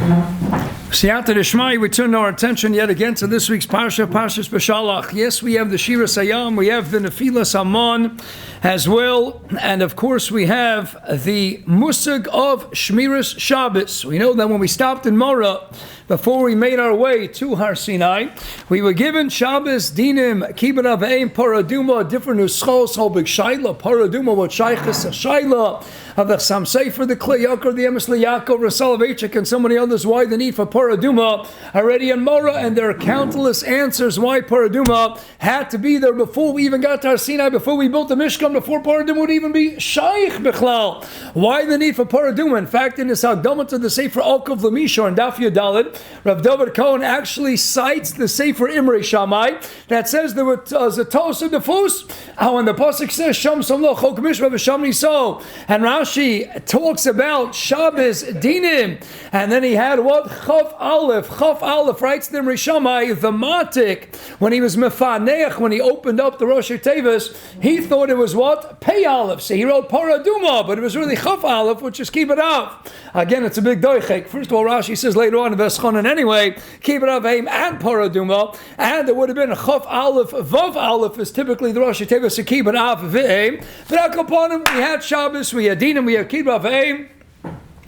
Siyata Deshmai, we turn our attention yet again to this week's Parsha, Parshas B'Shalach. Yes, we have the Shira Sayam, we have the Nefilas Hamon as well, and of course we have the Musag of Shmiras Shabbos. We know that when we stopped in Marah, before we made our way to Har Sinai, we were given Shabbos, Dinim, Kibbut Aveim, Paraduma, different Nuschos, Holbig Shaila, Paraduma, what Shaychas, Shaila, of the Sam Sefer, the Klei Yakov, the Emes Yaakov, Rasal Vechik, and so many others. Why the need for Paraduma already in Marah, and there are countless answers why Paraduma had to be there before we even got to Har Sinai, before we built the Mishkan, before Paraduma would even be Shaykh Bechlal. Why the need for Paraduma? In fact, in this Hagdama to the Sefer Alkov Lamishor and Daf Yudalid, Rav David Cohen actually cites the Sefer Imrei Shammai that says there was a Tos of the Fus, when the Pasuk says Sham Samlo Chok Mishra V'Sham Niso, and Rashi talks about Shabbos Dinim, and then he had what? Chaf Aleph writes the Imrei Shammai, the Matik, when he was Mefaneach, when he opened up the Rosh Tevis, he thought it was what? Pei Aleph, so he wrote Paraduma, but it was really Chaf Aleph, which is keep it up. Again, it's a big doichek. First of all, Rashi says later on in Veschonen anyway, Kibbut Aveim and Paraduma, and there would have been a Chaf Aleph, Vav Aleph is typically the Rosh Tevis, a Kibbut Av Ve'im. But upon him, we had Shabbos, we had Dinim, we had Kibbut Aveim,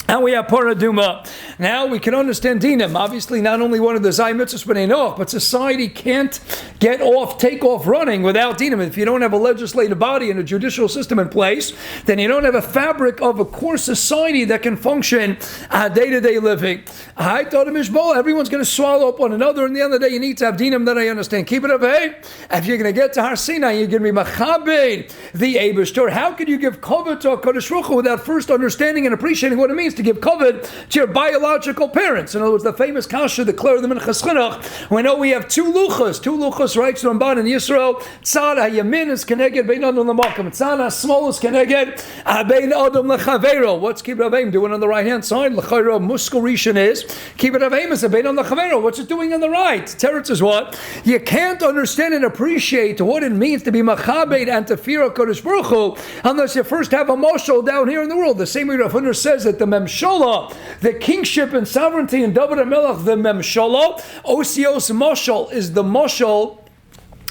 and we have Paraduma. Now we can understand Dinim. Obviously, not only one of the Zay Mitzvahs B'nai Noach, but society can't take off running without Dinim. If you don't have a legislative body and a judicial system in place, then you don't have a fabric of a core society that can function day-to-day living. Everyone's going to swallow up one another, and at the end of the day, you need to have Dinim that I understand. Keep it up, hey? If you're going to get to Har Sinai, you're going to be Machabed, the Eibishter. How could you give covet to a Kodesh Baruch Hu without first understanding and appreciating what it means to give covet to your biological parents? In other words, the famous kasha declared them in Cheschinuch. We know we have two luchas, writes Ramban in Yisrael. Tzad HaYamin is connected Bein Adam LaMakom. Tzad HaSmol is connected Bein Adam LaChavero. What's Kibbut Aveim doing on the right hand side? L'chayro Muskal Rishon is Kibbut Aveim is a Bein Adam LaChavero. What's it doing on the right? Teretz is what? You can't understand and appreciate what it means to be Machabed and to fear HaKadosh Baruch Hu unless you first have a moshel down here in the world. The same way Rav Feiner says that the Memshola, the kingship and sovereignty in David HaMelech, the Memshola, Osios Moshel is the Moshel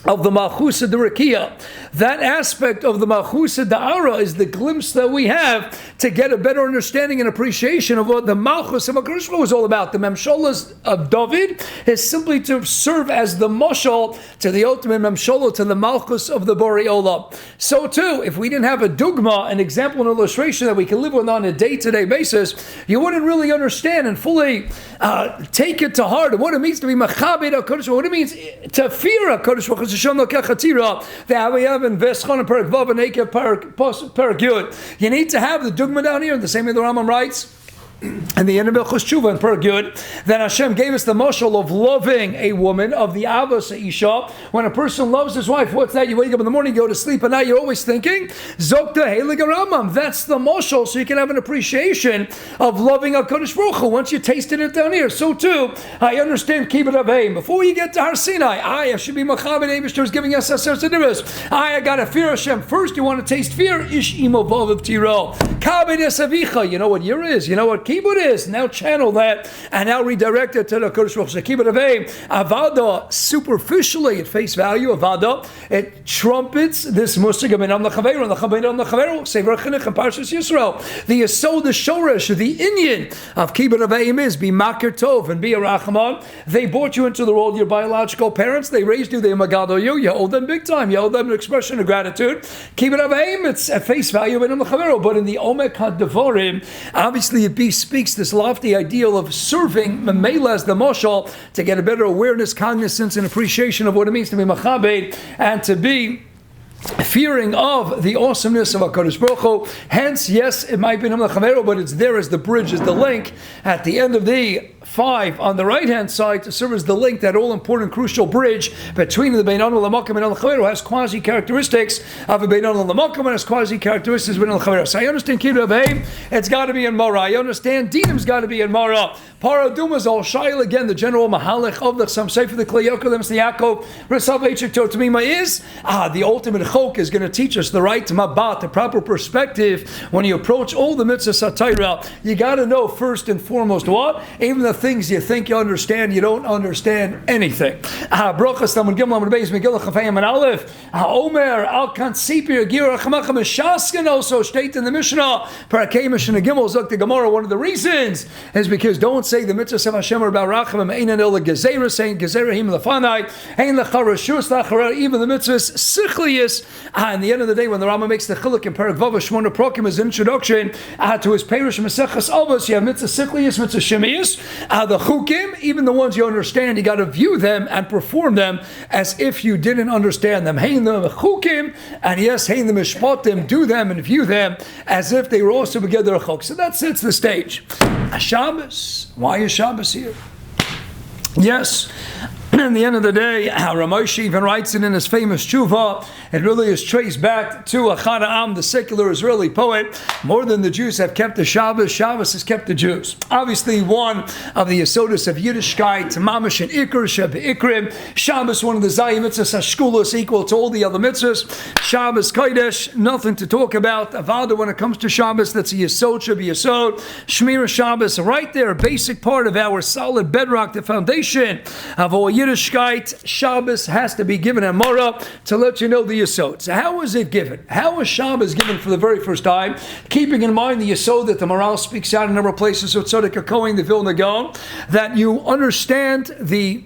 of the Malchusa Derakia. That aspect of the Malchusa Da'ara is the glimpse that we have to get a better understanding and appreciation of what the Malchus of HaKadosh Baruch Hu is all about. The Memsholas of David is simply to serve as the Moshel to the ultimate Memshola, to the Malchus of the Borei Olam. So too, if we didn't have a dugma, an example, an illustration that we can live with on a day-to-day basis, you wouldn't really understand and fully take it to heart what it means to be Machabed HaKadosh Baruch Hu, what it means to fear HaKadosh Baruch Hu. That we have in Veschon and Perak Vav and Ekev Perak Yud. You need to have the dugma down here, the same way the Rambam writes. And the end of Hilchos Tshuva and Perak Yud, that Hashem gave us the mashal of loving a woman, of the avos isha. When a person loves his wife, what's that? You wake up in the morning, you go to sleep, and now you're always thinking, Zokta Heilig Rambam. That's the mashal, so you can have an appreciation of loving HaKadosh Baruch Hu once you tasted it down here. So too, I understand Kibbut Aveim. Before you get to Har Sinai, I should be Machabed. Eibishter is giving us Aser Sederis. I got to fear Hashem. First, you want to taste fear. Ish imo vav tiro. Kabed esavicha. You know what year is. You know what Kibbut is. Now channel that and now redirect it to the Kodesh Baruch Hu. Kibbut Aveim. Avada, superficially at face value, Avada, it trumpets this musig of Benam L'Chaveru, L'Chaveru, L'Chaveru, Sefer Chinuch and Parshas Yisrael. The Yesod, the Shoresh, the Inyan of Kibbut Aveim is be Makir Tov and be a Rachman. They brought you into the world, your biological parents. They raised you, they magado you. You owe them big time. You owe them an expression of gratitude. Kibbut Aveim, it's at face value Benam L'Chaveru, but in the Omek HaDevarim, obviously it speaks this lofty ideal of serving Mamela as the Moshal to get a better awareness, cognizance, and appreciation of what it means to be Machabed and to be fearing of the awesomeness of HaKadosh Baruch Hu. Hence, yes, it might be Nam L'Chaveru, but it's there as the bridge, as the link at the end of the 5 on the right-hand side to serve as the link, that all-important, crucial bridge between the Bein Adam L'Makom and L'Chaveru has quasi-characteristics of a Bein Adam L'Makom and has quasi-characteristics of L'Chaveru. So I understand Kibbut Aveim, it's got to be in Marah. I understand Dinim's got to be in Marah. Paraduma's al Shail, again, the general Mahalech of the Sam Sefer, the Klei Yakov, the Yaakov, Resav Eichik Tortamima is, the ultimate Chok is going to teach us the right Mabat, the proper perspective. When you approach all the mitzvahs Satayra, you got to know first and foremost what? Even the the things you think you understand, you don't understand anything. Brachas Talmud Gimel Amud Beis Megillah Chafayim and Aleph. Omer Al Kan Sipir Gira Chamacham Shaskin also state in the Mishnah Parakei Mishnah Gimel Zok the Gemara. One of the reasons is because don't say the mitzvahs of Hashem are about Rachamim Einan Ila Gezerah, saying Gezerahim Lefanai Ein Lecha Reshus Lachara, even the mitzvahs Sichlius. In the end of the day, when the Rama makes the Chiluk in Parak Vav Shmona Prokim as introduction to his Perish Mesechas Avos, you have mitzvah Sichlius, mitzvah Shemius, the Chukim, even the ones you understand, you got to view them and perform them as if you didn't understand them. Hein the Chukim, and yes, hein the Mishpatim, do them and view them as if they were also together a Chuk. So that sets the stage. Shabbos. Why is Shabbos here? Yes. In the end of the day, Ramoshi even writes it in his famous tshuva. It really is traced back to Achad Ha'am, the secular Israeli poet. More than the Jews have kept the Shabbos, Shabbos has kept the Jews. Obviously, one of the Yesodus of Yiddishkeit, Mamash and Ikr, Sheb Ikrim. Shabbos, one of the Zayim mitzvahs, Hashkulos, equal to all the other mitzvahs. Shabbos Kodesh, nothing to talk about. Avada, when it comes to Shabbos, that's a Yesod, Sheb Yesod. Shmira Shabbos, right there, a basic part of our solid bedrock, the foundation of all Yiddishkeit. Shabbos has to be given at Marah to let you know the Yesod. So how was it given? How was Shabbos given for the very first time? Keeping in mind the Yesod that the Marah speaks out in a number of places, so Tzaddik HaKohen, the Vilna Gaon, that you understand the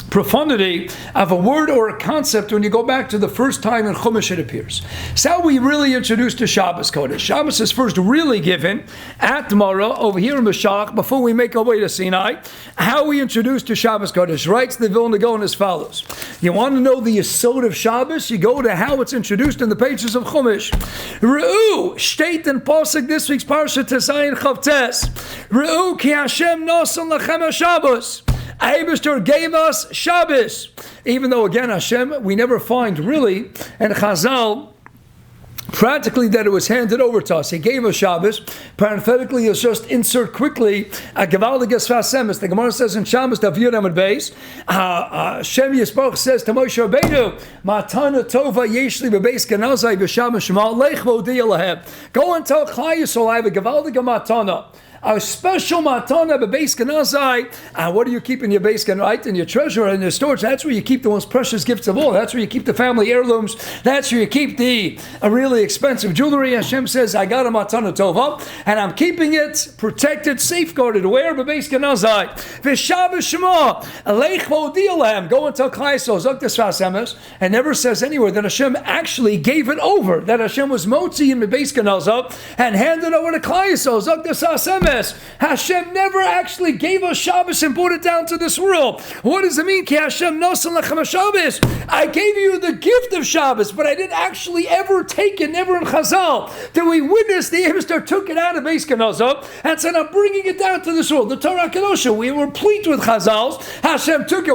profundity of a word or a concept when you go back to the first time in Chumash it appears. So how we really introduced to Shabbos Kodesh. Shabbos is first really given at Marah over here in Mashiach before we make our way to Sinai. How we introduced to Shabbos Kodesh writes the Vilna Gaon as follows. You want to know the Yesod of Shabbos? You go to how it's introduced in the pages of Chumash. Re'u, state in Pasuk this week's Parsha Tesayin Chavtes. Re'u ki Hashem nosan lachem Shabbos. Eibishter gave us Shabbos. Even though, again, Hashem, we never find really, and Chazal, practically that it was handed over to us. He gave us Shabbos. Parenthetically, let's just insert quickly a Gevaldiges Fasemis. The Gemara says in Shabbos, Davir Amud Beis, Shem Yisboch says to Moshe Rabbeinu, Matanah Tova Yeshli Bebeis Ganazai B'Shabbos Shema Lech V'Odi Elahem. Go and tell Chai Yisrael, I have a Gevaldige Matanah. A special matana bebeis ganazai. What do you keep in your beis gan, right? In your treasure and your storage. That's where you keep the most precious gifts of all. That's where you keep the family heirlooms. That's where you keep the really expensive jewelry. Hashem says, I got a matana tova, and I'm keeping it protected, safeguarded. Where bebeis ganazai? V'shabbos shema aleich v'odi alehem. Go and tell Klai Yisrael zok desvas emes. And never says anywhere that Hashem actually gave it over. That Hashem was motzi in the beis ganazai and handed over to Klai Yisrael zok desvas emes. Hashem never actually gave us Shabbos and brought it down to this world. What does it mean? Ki Hashem nosan lechem Shabbos. I gave you the gift of Shabbos, but I didn't actually ever take it, never in Chazal. Then we witnessed the Eibishter took it out of Beis Ganazah and said, I'm bringing it down to this world. The Torah Kedosha, we were replete with Chazals. Hashem took it,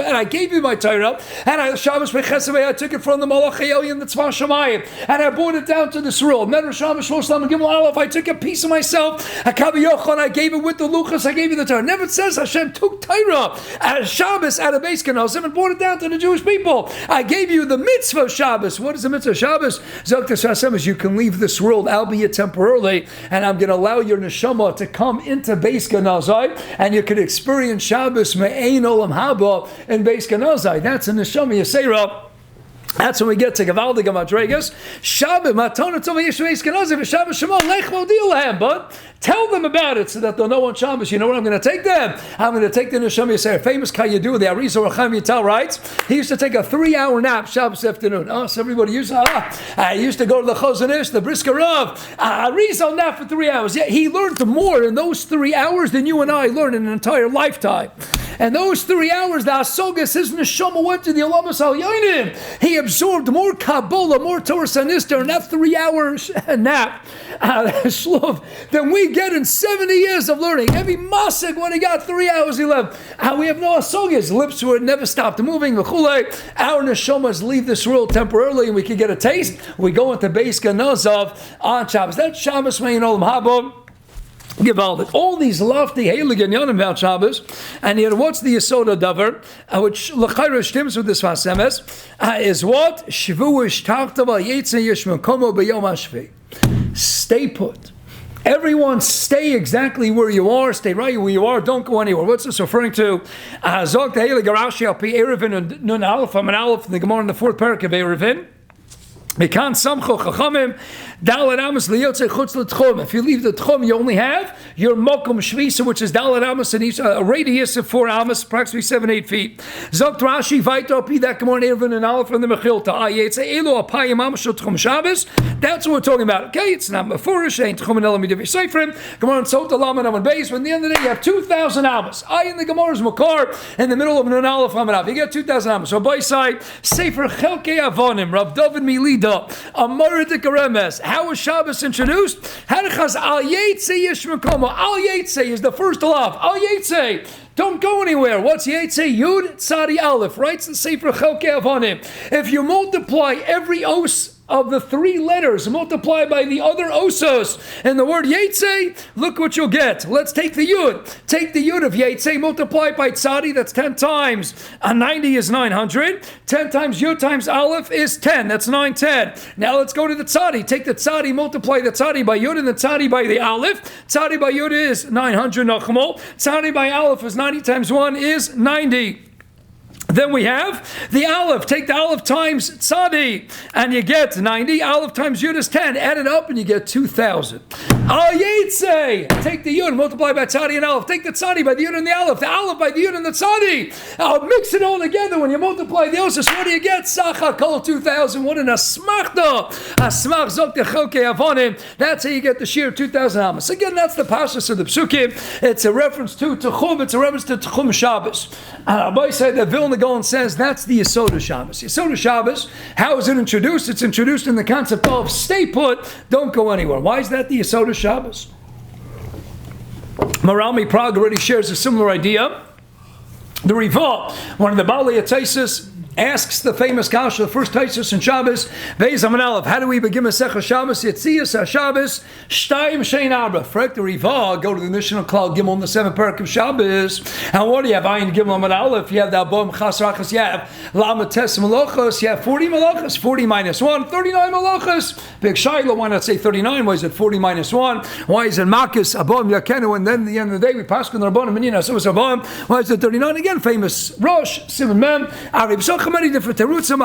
and I gave you my Torah, and I Shabbos I took it from the Malach and the Tzva Shemayim, and I brought it down to this world. Medrash Shabbos Shlosh Lam Gimel Aleph, I took a piece of myself, I gave it with the Luchas, I gave you the Torah. Never says Hashem took Torah at Shabbos out of Beis Ganazim and brought it down to the Jewish people. I gave you the mitzvah of Shabbos. What is the mitzvah of Shabbos? Zoktas Hashem is you can leave this world, albeit temporarily, and I'm going to allow your neshama to come into Beis Ganazai, and you can experience Shabbos me'ein olam haba in Beis Ganazai. That's a neshama Yisera. That's when we get to Gavaldige Madregas. Shabbos, Matanah Tova Yeshua Beis Ganazai, Shabbos Shema Lech V'Odi Alehem. But tell them about it so that they'll know on Shabbos. You know what I'm going to take them? I'm going to take the Neshama Yisrael. Famous Kayyadu, the Arizal Racham Yital writes, he used to take a 3-hour nap Shabbos afternoon. So everybody used he used to go to the Chazon Ish, the Brisker Rav. Arizal nap for 3 hours. Yeah, he learned more in those 3 hours than you and I learned in an entire lifetime. And those 3 hours, the Asogas, his Neshama went to the Olamas Al Yoinim. He absorbed more Kabbalah, more Torah Sanister in that 3 hours nap than we get in 70 years of learning. Every Masik, when he got 3 hours, he left. We have no Asogas. Lips were never stopped moving. Our Neshamas leave this world temporarily and we can get a taste. We go into Beis Ganazov on Shabbos. That's Shabbos Mein Olam Haba. Givaldik. All these lofty heilig inyanim about Shabbos, and yet what's the Yesod Davar, which l'chayra shtims with this Vasemes, is what? Shvu ishtarta v'yitzeh yishmekomo b'yom hashvi. Stay put. Everyone stay exactly where you are. Stay right where you are. Don't go anywhere. What's this referring to? Zog Tehele Garashi Al Pi Erevin and Nun Aleph. I'm an Aleph in the Gemara in the 4th parak of Erevin. Mekan Samcho Chachamim Dalet Amos Liyotze Chutz L'Tchum. If you leave the Tchum, you only have your Mokum Shvisa, which is Dalet Amos, and a radius of 4 Amos, approximately 7-8 feet. Zogt Rashi Vaito Pi that Gemara Erevin and Aleph from the Mechilta. Ayetze Elo Apayim Amos Shel Tchum Shabbos. That's what we're talking about. Okay, it's not Mefurish, ain't Tchum and Elam Midav Seifrim. Gemara and Sota Lama and Aman Beis. But in the end of the day, you have 2,000 Amos. In the Gemara's Makar in the middle of Nun Aleph Amanav. You get 2,000 Amos. So by side, Sefer Chelkei Avonim, Rav David Milida. Amar de Karemes. How was Shabbos introduced? Hadachas Al Yetze Yishmakomo. Al Yetze is the first alav. Al Yetze. Don't go anywhere. What's Yetze? Yud Tzadi Aleph. Writes the Sefer Chelkei Avonim. If you multiply every os of the 3 letters, multiply by the other osos, and the word Yetze, look what you'll get. Let's take the Yud. Take the Yud of Yetze, multiply by Tzadi, that's 10 times. 90 is 900. 10 times Yud times Aleph is 10. That's 910. Now let's go to the Tzadi. Take the Tzadi, multiply the Tzadi by Yud, and the Tzadi by the Aleph. Tzadi by Yud is 900 Nachmol. Tzadi by Aleph is 90 times 1 is 90. Then we have the Aleph. Take the Aleph times Tzadi, and you get 90. Aleph times Yud is 10. Add it up, and you get 2,000. Al Yetze. Take the Yud, multiply by Tzadi and Aleph. Take the Tzadi by the Yud and the Aleph by the Yud and the Tzadi. Mix it all together. When you multiply the Osos, what do you get? Sacha Kol 2,000. What an asmachta. Asmach Zok Techelkei Avonim. That's how you get the sheer 2,000 Amos. Again, that's the Pashas of the Psukim. It's a reference to Tchum. It's a reference to Tchum Shabbos. And Rabbi said that Vilna Gaon says that's the Yesod of Shabbos. Yesod of Shabbos, how is it introduced? It's introduced in the concept of stay put, don't go anywhere. Why is that the Yesod of Shabbos? Marah Prague already shares a similar idea. The Riva, one of the Baalei Taisus, asks the famous Kasha, the first Taisus in Shabbos, Beis Amin Aleph, how do we begin Masechah Shabbos? Yetzias HaShabbos, Shtayim Shein Arba. Frek the Riva, go to the Mishnah Klal Gimel in the 7th parak of Shabbos. And what do you have? Ayin Gimel Amin Aleph, you have the Abom Chas Rachas, you have Lama Tes Malachos, you have 40 Malachos, 40 minus 1, 39 Malachos. Big Shaila, why not say 39? Why is it 40 minus 1? Why is it Makis, Abom Yakenu, and then at the end of the day, we pass on the Rabban Menina, so it's Abom. Why is it 39? Again, famous Rosh, Simon Mem, Arib Soch, many different terutzim.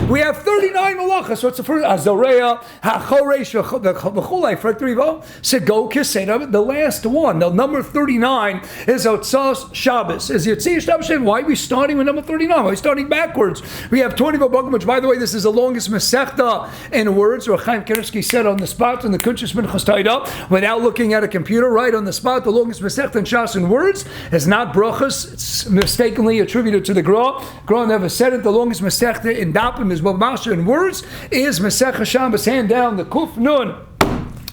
We have 39 malachas. What's the first? Azoreya, Hachoresh, V'chulei. Frekterivo. Sego Kisena. The last one, the number 39 is Otzos Shabbos. Is Yetzias Shabbos? Why are we starting with number 39? Why are we starting backwards? We have 20 V'bagim, which, by the way, this is the longest Masechta in words. Or Chaim Kanievsky said on the spot in the Kuntres Minchas Taida, without looking at a computer, right on the spot, the longest Masechta in Shas in words is not brachas. It's mistakenly attributed to the Gra. Gra never said it. The longest Masechta in Dapim is Masha in words is Masechah Shabbos, hand down the Kuf Nun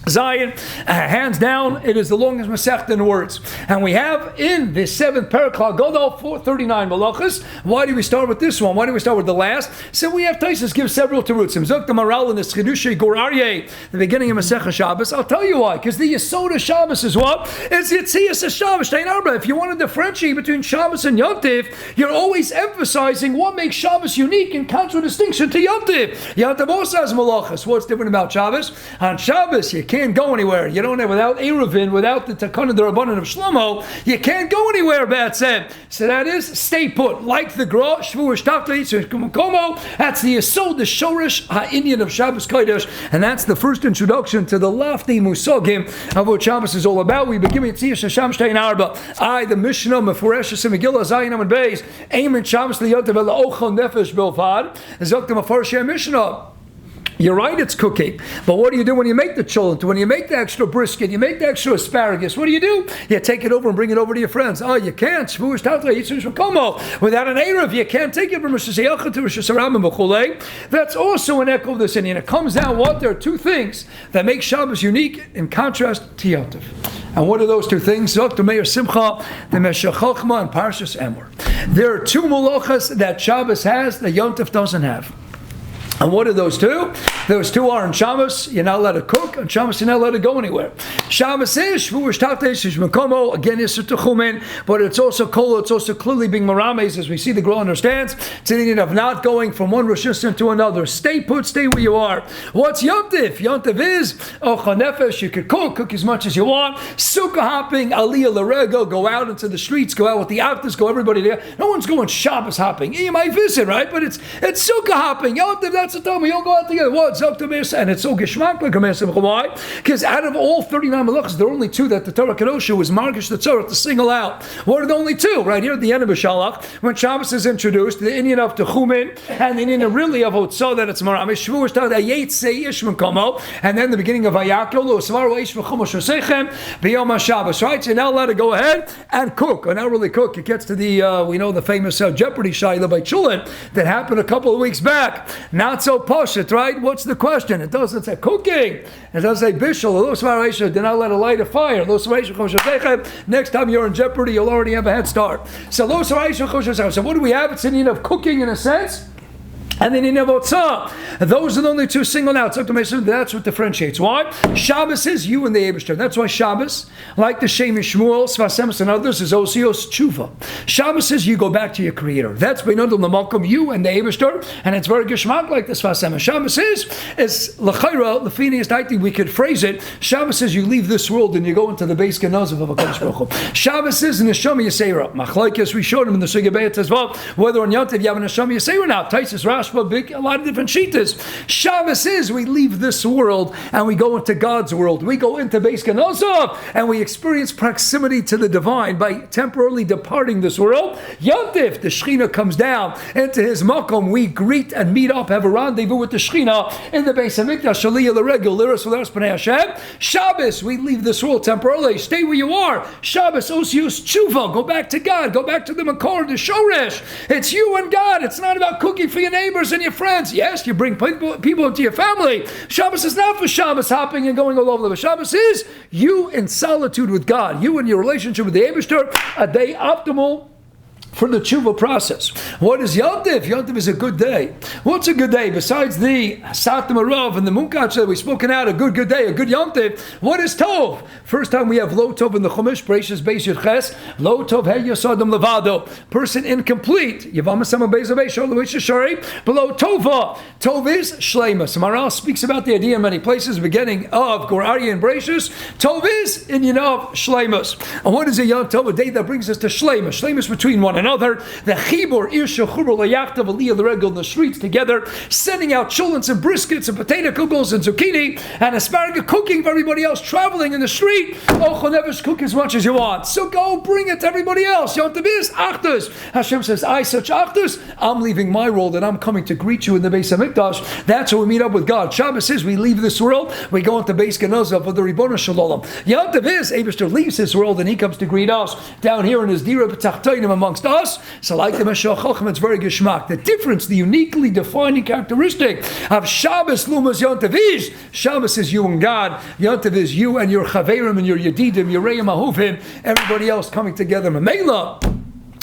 Zion, hands down, it is the longest Masechta in words. And we have in the 7th parak Godol 439 malachas. Why do we start with this one? Why do we start with the last? So we have Taisus give several terutzim. Zok the Maral in the Chidushay Gur Aryeh, the beginning of Masechah Shabbos. I'll tell you why. Because the Yesod of Shabbos is what? It's Yetzias Shabbos. If you want to differentiate between Shabbos and Yom Tov, you're always emphasizing what makes Shabbos unique in contradistinction to Yom Tov. Yom Tov also has malachas. What's different about Shabbos? On Shabbos, you can't go anywhere. You don't have, without Eruvin, without the Takana the Rabbanan of Shlomo, you can't go anywhere, Batsen. So that is stay put. Like the Gra, Shvuah Shtachli, Komo, that's the Yesod, the Shorish HaInyan of Shabbos Kodesh, and that's the first introduction to the lofty Musogim of what Shabbos is all about. We begin with Yetzias Sham Shtein Arba. The Mishnah, Mefuresh, Megillah, Zayin, Amid Beis, Aim Shabbos Liyotav, Ela Ochel Nefesh Bilvad, Zok the Mefarshei Mishnah. You're right, it's cooking. But what do you do when you make the cholent? When you make the extra brisket, you make the extra asparagus, what do? You take it over and bring it over to your friends. Oh, you can't. Without an Erev, you can't take it from Rosh Hashanah to Rosh Hashanah. That's also an echo of this Indian. It comes down what? There are two things that make Shabbos unique in contrast to Yom Tov. And what are those two things? Dr. Meir Simcha, the Meshech Chochmah, and Parshas Emor. There are two malachas that Shabbos has that Yom Tov doesn't have. And what are those two? Those two are on Shabbos, you're not allowed to cook. On Shabbos, you're not allowed to go anywhere. Shabbos is Shvuah Shtatesh Shmekomo, again, Yisr Techumen, but it's also Kol, it's also clearly being Marames, as we see the Gra understands. It's an Indian of not going from one Rosh Hashanah to another. Stay put, stay where you are. What's Yom Tov? Yom Tov is Ochah Nefesh, you could cook as much as you want. Sukkah hopping, Aliyah L'Rego, go out into the streets, go out with the Avtas, go everybody there. No one's going Shabbos hopping. You might visit, right? But it's Sukkah hopping. Yom Tov, that's the time we all go out together. What? Zoktamis, and it's so geschmack like a mess. Why? Because out of all 39 malachas, there are only two that the Torah Kedosha was margish the Torah to single out. What are the only two? Right here at the end of Bishalach, when Shabbos is introduced, the Indian of Techumen and the Indian really of Otzah that it's Marah. Shvuah Shtad Hayetzei Ishman Komo, and then the beginning of Vayakol Usvaru Ishman Chomo Shosechem B'Yom Shabbos. Right? So you're now allowed to go ahead and cook, or not really cook. It gets to the we know the famous Jeopardy Shaila by Chulin that happened a couple of weeks back. Not so poshut, right? What's the question? It doesn't say cooking. It doesn't say bishul. Did not let a light a fire. Next time you're in jeopardy, you'll already have a head start. So what do we have? It's an Indian of cooking in a sense. And then in Otzah, those are the only two singled out. That's what differentiates. Why? Shabbos is you and the Eibishter. That's why Shabbos, like the Shem Shmuel, Svasemis, and others, is Osios Tshuva. Shabbos is you go back to your Creator. That's Beinodel Namakom, you and the Eibishter, and it's very geschmack like the Svasemis. Shabbos is L'chaira, the Feiner, I think we could phrase it. Shabbos is you leave this world and you go into the Beis Ganazav of HaKadosh Baruch Hu. Shabbos is Neshama Yisera. Machlokes, we showed him in the Sugya Beit as well, whether on Yom Tov you have a Neshama Yisera now. Taisus Rash, a lot of different shitas. Shabbos is we leave this world and we go into God's world. We go into Beis Ganazav and we experience proximity to the divine by temporarily departing this world. Yom Tov, the Shechina comes down into his makom. We greet and meet up, have a rendezvous with the Shechina in the Beis Hamikdash. Shaliyah l'regel, liras v'leras b'nei Hashem. Shabbos, we leave this world temporarily. Stay where you are. Shabbos, osius tshuva. Go back to God. Go back to the makor, the shoresh. It's you and God. It's not about cooking for your neighbors and your friends. Yes, you bring people into your family. Shabbos is not for Shabbos hopping and going all over. Shabbos is you in solitude with God. You and your relationship with the Eibishter, a day optimal for the tshuva process. What is Yom Tov? Yom Tov is a good day. What's a good day? Besides the Satam Arav and the Munkach that we've spoken out, a good day, a good Yom Tov. What is Tov? First time we have Lo Tov in the Chumash, Bereishis Beis Yud Ches, Lo Tov He Yosadam Levado. Person incomplete. Yavam Asama Beis Avei Shol Luish Shari. Below Tova. Tov is Shleimus. Marah speaks about the idea in many places, beginning of Gur Aryeh and Bereishis. Tov is in Yinav Shleimus. And what is a Yom Tov? A day that brings us to Shleimus. Shleimus between one another. The Chibur, Irsha, Chubur, Layachtav, Aliyah, the Regel in the streets together, sending out chulents and briskets and potato kugels and zucchini and asparagus, cooking for everybody else, traveling in the street. Oh, Chonevish, cook as much as you want. So go bring it to everybody else. Yom Tov is Achdus. Hashem says, I such Achdus, I'm leaving my world and I'm coming to greet you in the Beis HaMikdash. That's how we meet up with God. Shabbos says we leave this world, we go into Beis Ganazav for the Ribbon Shalom. Yom Tov is Eibishter leaves his world and he comes to greet us down here in his Dira B'Tachtainim amongst us. So like the Meshach Chacham, it's very geschmack. The difference, the uniquely defining characteristic of Shabbos Lumas Yom Tov is Shabbos is you and God. Yom Tov is you and your Chaverim and your Yedidim, your Reim Ahuvim, everybody else coming together. Mamela.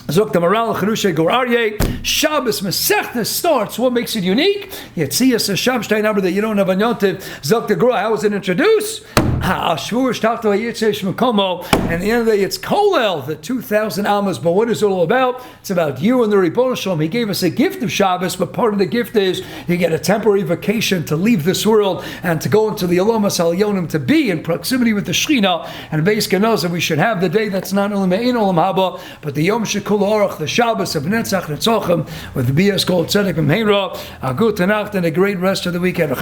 Zok the Maral Cherusha Gur Aryeh. Shabbos Masechta starts. What makes it unique? Yetzias Hashem Shtei number that you don't have on Yom Tov. Zok the Gur. How was it introduced? Ashvur Shtachta Yitzesh Mekomo. And the end of the day, it's Kolel, the 2,000 Almas. But what is it all about? It's about you and the Ribbon Shalom. He gave us a gift of Shabbos, but part of the gift is you get a temporary vacation to leave this world and to go into the Alomas Alyonim to be in proximity with the Shechina and Beis Ganazav. We should have the day that's not only Me'in Olam Haba, but the Yom Shekul Orach, the Shabbos of Netzach Netzochem with the Bias called Tzedek Me'ira. A good Nacht and a great rest of the weekend.